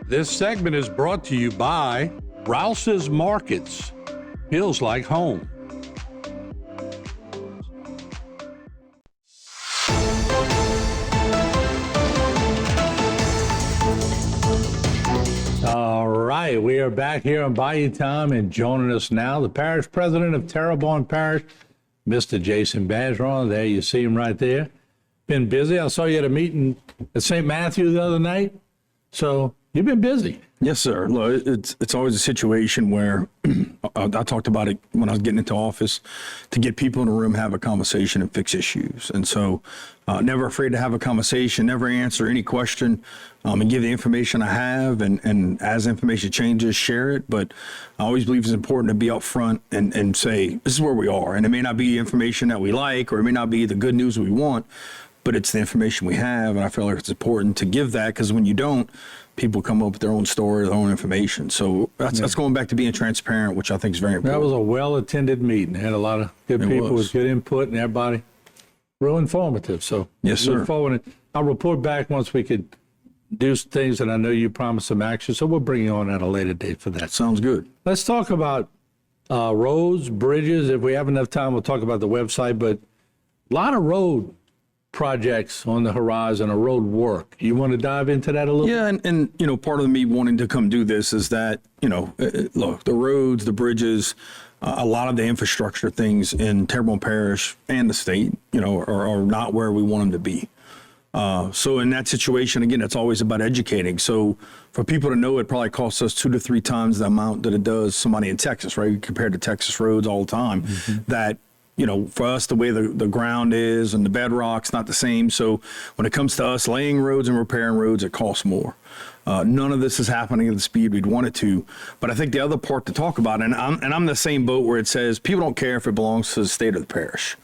This segment is brought to you by Rouse's Markets. Feels like home. All right, we are back here on Bayou Time, and joining us now, the parish president of Terrebonne Parish, Mr. Jason Bergeron. There, you see him right there. Been busy. I saw you at a meeting at St. Matthew the other night. So you've been busy. Yes, sir. Look, it's always a situation where I talked about it when I was getting into office, to get people in a room, have a conversation, and fix issues. And so never afraid to have a conversation, never answer any question, and give the information I have. And as information changes, share it. But I always believe it's important to be up front and say, this is where we are. And it may not be information that we like, or it may not be the good news we want, but it's the information we have. And I feel like it's important to give that, because when you don't, people come up with their own story, their own information. So that's going back to being transparent, which I think is very important. That was a well-attended meeting. Had a lot of good people with good input, and everybody real informative. So yes, sir. Look forward. I'll report back once we could do some things, and I know you promised some action, so we'll bring you on at a later date for that. Sounds good. Let's talk about roads, bridges. If we have enough time, we'll talk about the website, but a lot of road projects on the horizon, or road work. You want to dive into that a little? Yeah, and you know, part of me wanting to come do this is that, you know, look, the roads, the bridges, a lot of the infrastructure things in Terrebonne Parish and the state, you know, are not where we want them to be. So in that situation, again, it's always about educating. So for people to know, it probably costs us 2 to 3 times the amount that it does somebody in Texas, right? Compared to Texas roads all the time, that, you know, for us, the way the ground is and the bedrock's not the same. So when it comes to us laying roads and repairing roads, it costs more. None of this is happening at the speed we'd want it to. But I think the other part to talk about, and I'm in the same boat where it says people don't care if it belongs to the state or the parish.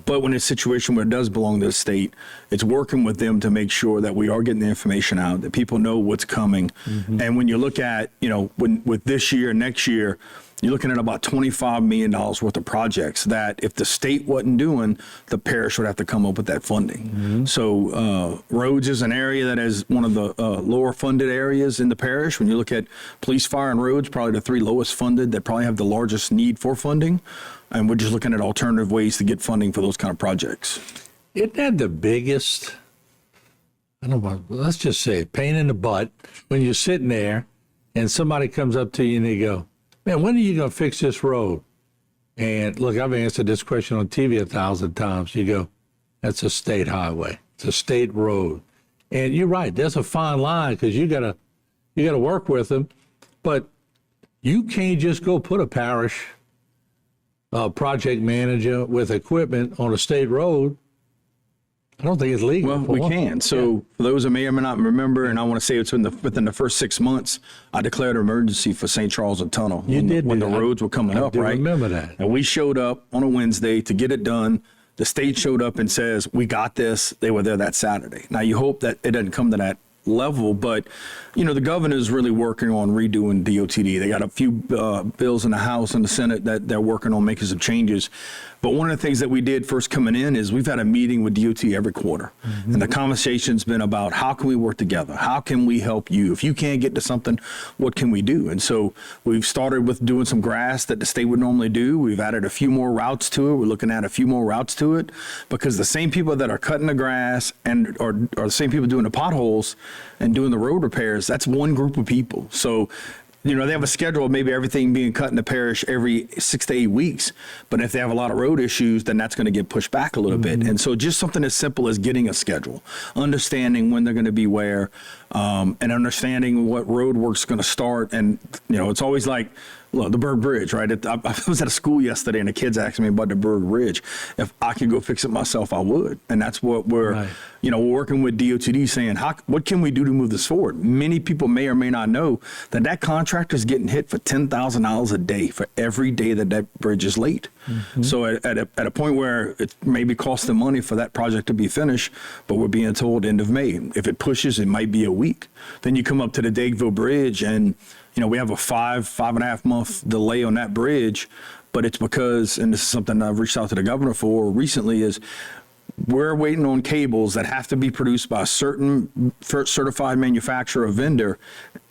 But when it's a situation where it does belong to the state, it's working with them to make sure that we are getting the information out, that people know what's coming. And when you look at, you know, with this year, next year, you're looking at about $25 million worth of projects that if the state wasn't doing, the parish would have to come up with that funding. So roads is an area that is one of the lower funded areas in the parish. When you look at police, fire, and roads, probably the 3 lowest funded that probably have the largest need for funding. And we're just looking at alternative ways to get funding for those kind of projects. Isn't that the biggest, I don't know, let's just say pain in the butt when you're sitting there and somebody comes up to you and they go, man, when are you going to fix this road? And look, I've answered this question on TV 1,000 times. You go, that's a state highway. It's a state road. And you're right. There's a fine line, because you got to work with them. But you can't just go put a parish project manager with equipment on a state road. I don't think it's legal. Well, we can. So for those that may or may not remember, and I want to say it's within the first 6 months, I declared an emergency for St. Charles and Tunnel when the roads were coming up, right? I remember that. And we showed up on a Wednesday to get it done. The state showed up and says, we got this. They were there that Saturday. Now, you hope that it doesn't come to that level, but you know, the governor is really working on redoing DOTD. They got a few bills in the House and the Senate that they're working on making some changes. But one of the things that we did first coming in is we've had a meeting with DOT every quarter. And the conversation's been about how can we work together? How can we help you? If you can't get to something, what can we do? And so we've started with doing some grass that the state would normally do. We've added a few more routes to it. We're looking at a few more routes to it, because the same people that are cutting the grass and are the same people doing the potholes and doing the road repairs, that's one group of people. So, you know, they have a schedule of maybe everything being cut in the parish every 6 to 8 weeks. But if they have a lot of road issues, then that's going to get pushed back a little bit. And so just something as simple as getting a schedule, understanding when they're going to be where, and understanding what road work's going to start. And, you know, it's always like, look, the Berg Bridge, right? I was at a school yesterday and the kids asked me about the Berg Bridge. If I could go fix it myself, I would. And that's what we're, you know, we're working with DOTD saying, what can we do to move this forward? Many people may or may not know that contractor is getting hit for $10,000 a day for every day that bridge is late. So at a point where it maybe costs them money for that project to be finished, but we're being told end of May. If it pushes, it might be a week. Then you come up to the Dageville Bridge and, you know, we have a 5.5 month delay on that bridge, but it's because, and this is something I've reached out to the governor for recently, is we're waiting on cables that have to be produced by a certain certified manufacturer or vendor.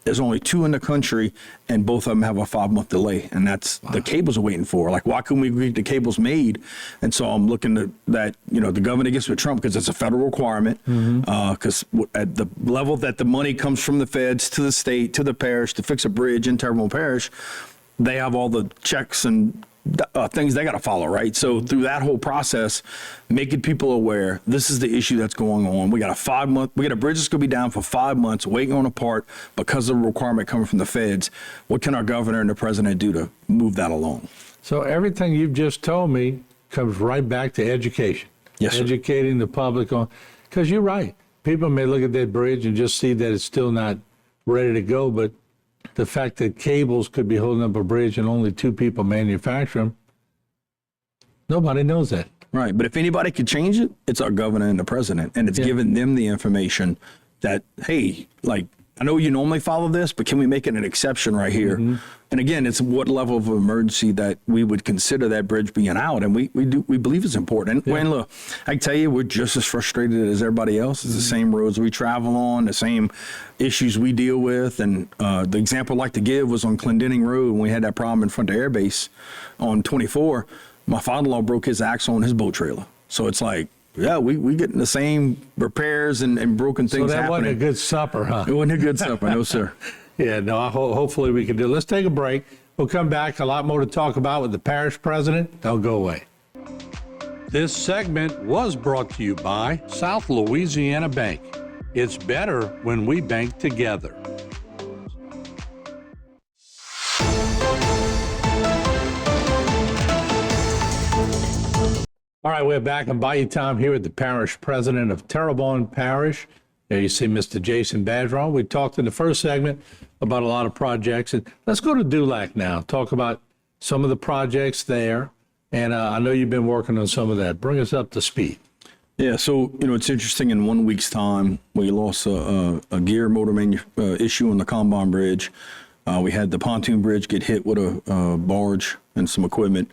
There's only 2 in the country, and both of them have a 5-month delay, and that's the cables are waiting for. Like, why couldn't we get the cables made? And so I'm looking at that, the governor gets with Trump because it's a federal requirement, because at the level that the money comes from the feds to the state, to the parish, to fix a bridge in Terrebonne Parish, they have all the checks and things they got to follow, right? So through that whole process, making people aware, this is the issue that's going on. We got a bridge that's going to be down for 5 months, waiting on a part because of the requirement coming from the feds. What can our governor and the president do to move that along? So everything you've just told me comes right back to education. Yes, sir. Educating the public on, because you're right. People may look at that bridge and just see that it's still not ready to go, but the fact that cables could be holding up a bridge and only 2 people manufacture them, nobody knows that. Right. But if anybody could change it, it's our governor and the president. And it's giving them the information that, hey, like, I know you normally follow this, but can we make it an exception right here? And again, it's what level of emergency that we would consider that bridge being out. And we believe it's important. And Wayne, look, I can tell you, we're just as frustrated as everybody else. It's the same roads we travel on, the same issues we deal with. And the example I'd like to give was on Clendenning Road when we had that problem in front of Air Base on 24. My father-in-law broke his axle on his boat trailer. So it's like, yeah, we getting the same repairs and broken things happening. So that wasn't a good supper, huh? It wasn't a good supper, no, sir. Yeah, no, hopefully we can do it. Let's take a break. We'll come back. A lot more to talk about with the parish president. Don't go away. This segment was brought to you by South Louisiana Bank. It's better when we bank together. All right, we're back in Bayou time here with the parish president of Terrebonne Parish. There you see Mr. Jason Bergeron. We talked in the first segment about a lot of projects. And let's go to Dulac now, talk about some of the projects there. And I know you've been working on some of that. Bring us up to speed. Yeah, so, it's interesting. In 1 week's time, we lost a gear motor issue on the Combine Bridge. We had the pontoon bridge get hit with a barge and some equipment.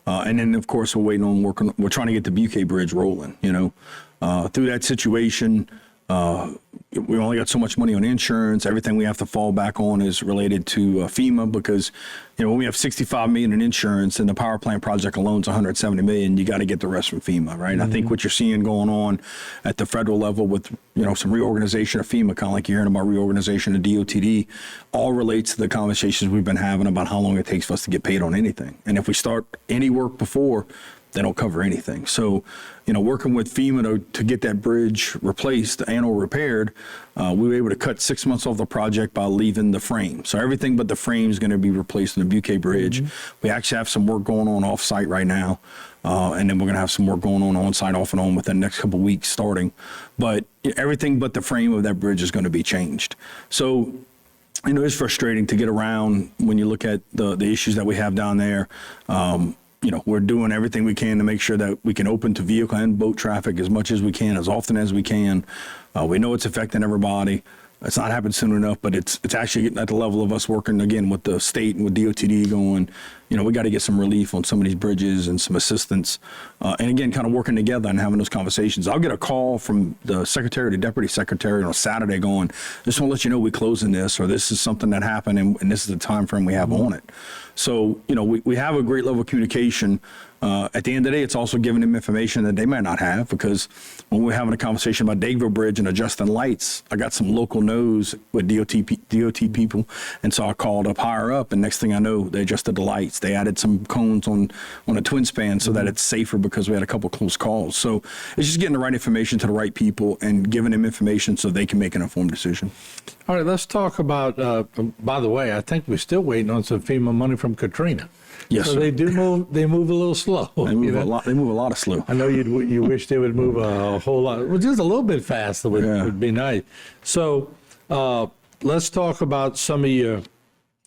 And then, of course, we're trying to get the Butte Bridge rolling, Through that situation, we only got so much money on insurance. Everything we have to fall back on is related to FEMA because, when we have $65 million in insurance and the power plant project alone is $170 million, you got to get the rest from FEMA, right? I think what you're seeing going on at the federal level with, some reorganization of FEMA, kind of like you're hearing about reorganization of DOTD, all relates to the conversations we've been having about how long it takes for us to get paid on anything. And if we start any work before, they don't cover anything. So, working with FEMA to get that bridge replaced and or repaired, we were able to cut 6 months off the project by leaving the frame. So everything but the frame is going to be replaced in the Butte Bridge. We actually have some work going on off-site right now. And then we're going to have some work going on-site off and on within the next couple of weeks starting. But everything but the frame of that bridge is going to be changed. So, it's frustrating to get around when you look at the issues that we have down there. We're doing everything we can to make sure that we can open to vehicle and boat traffic as much as we can, as often as we can. We know it's affecting everybody. It's not happened soon enough, but it's actually getting at the level of us working again with the state and with DOTD going, we got to get some relief on some of these bridges and some assistance. And again, kind of working together and having those conversations. I'll get a call from the secretary, the deputy secretary on Saturday going, just want to let you know we're closing this, or this is something that happened and this is the time frame we have on it. So, we have a great level of communication. At the end of the day, it's also giving them information that they might not have, because when we're having a conversation about Dageville Bridge and adjusting lights, I got some local knows with DOT people. And so I called up higher up, and next thing I know, they adjusted the lights. They added some cones on a twin span so that it's safer, because we had a couple close calls. So it's just getting the right information to the right people and giving them information so they can make an informed decision. All right, let's talk about, by the way, I think we're still waiting on some FEMA money from Katrina. Yes, so sir. they move a little slow. They move a lot of slow. I know you wish they would move a whole lot, well, just a little bit faster would be nice. So let's talk about some of your,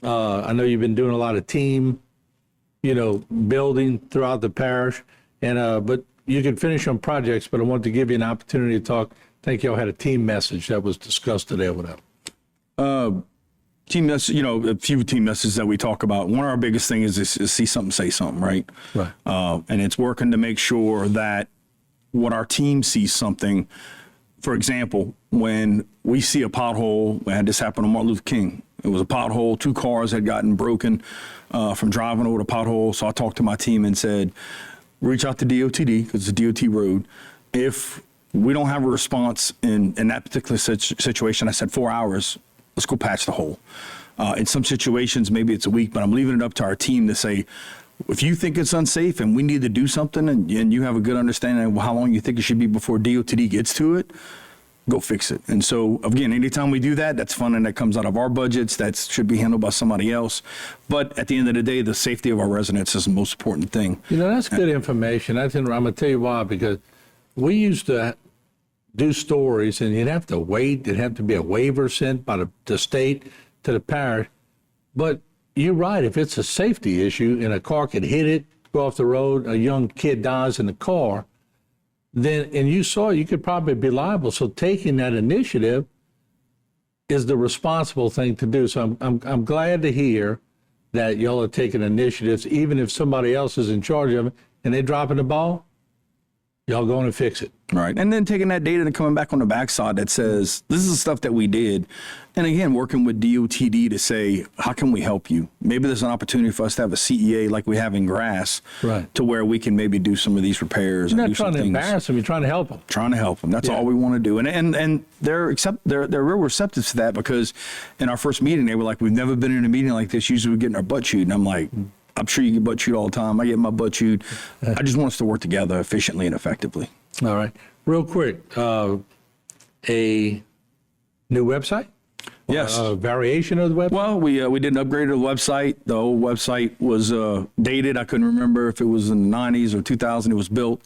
I know you've been doing a lot of team, building throughout the parish, and but you can finish on projects, but I want to give you an opportunity to talk. I think y'all had a team message that was discussed today or whatever. Team message, a few team messages that we talk about. One of our biggest things is see something, say something, right? Right. And it's working to make sure that what our team sees something. For example, when we see a pothole, we had this happen on Martin Luther King. It was a pothole. 2 cars had gotten broken from driving over the pothole. So I talked to my team and said, reach out to DOTD, because it's a DOT road. If we don't have a response in that particular situation, I said 4 hours, let's go patch the hole. In some situations, maybe it's a week, but I'm leaving it up to our team to say, if you think it's unsafe and we need to do something and you have a good understanding of how long you think it should be before DOTD gets to it, go fix it. And so, again, anytime we do that, that's funding that comes out of our budgets. That should be handled by somebody else. But at the end of the day, the safety of our residents is the most important thing. You know, that's good information. I'm going to tell you why, because we used to do stories and you'd have to wait. There'd have to be a waiver sent by the state to the parish. But you're right. If it's a safety issue and a car could hit it, go off the road, a young kid dies in the car, then, and you saw it, you could probably be liable. So taking that initiative is the responsible thing to do. So I'm glad to hear that y'all are taking initiatives, even if somebody else is in charge of it and they're dropping the ball, y'all going to fix it. Right. And then taking that data and coming back on the backside that says, this is the stuff that we did. And again, working with DOTD to say, how can we help you? Maybe there's an opportunity for us to have a CEA like we have in Grass, right, to where we can maybe do some of these repairs. You're and not do trying to some things. embarrass them. You're trying to help them. Trying to help them. That's all we want to do. And they're real receptive to that, because in our first meeting, they were like, we've never been in a meeting like this. Usually we're getting our butt chewed. And I'm like, I'm sure you get butt chewed all the time. I get my butt chewed. I just want us to work together efficiently and effectively. All right. Real quick, a new website? Yes. A variation of the website? Well, we did an upgrade of the website. The old website was dated. I couldn't remember if it was in the 90s or 2000 it was built.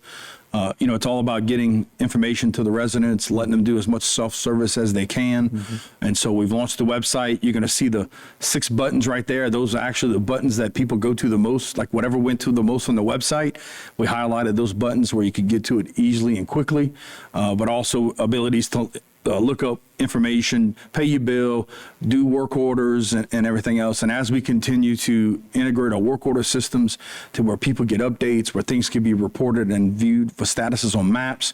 It's all about getting information to the residents, letting them do as much self-service as they can. Mm-hmm. And so we've launched the website. You're going to see the 6 buttons right there. Those are actually the buttons that people go to the most, like whatever went to the most on the website. We highlighted those buttons where you could get to it easily and quickly, but also abilities to look up information, pay your bill, do work orders and everything else. And as we continue to integrate our work order systems to where people get updates, where things can be reported and viewed for statuses on maps,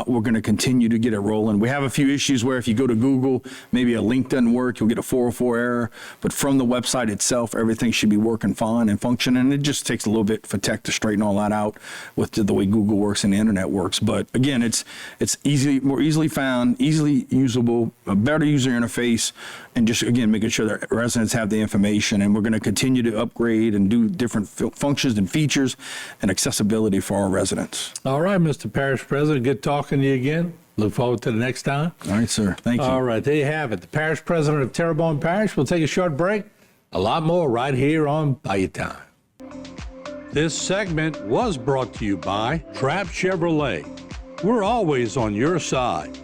we're going to continue to get it rolling. We have a few issues where if you go to Google, maybe a link doesn't work, you'll get a 404 error. But from the website itself, everything should be working fine and functioning. And it just takes a little bit for tech to straighten all that out with the way Google works and the internet works. But again, it's more easily found, easily usable, a better user interface, and just, again, making sure that residents have the information. And we're going to continue to upgrade and do different functions and features and accessibility for our residents. All right, Mr. Parish President, good talking to you again. Look forward to the next time. All right, sir. Thank you. All right, there you have it. The Parish President of Terrebonne Parish. We'll take a short break. A lot more right here on Bayou Time. This segment was brought to you by Trapp Chevrolet. We're always on your side.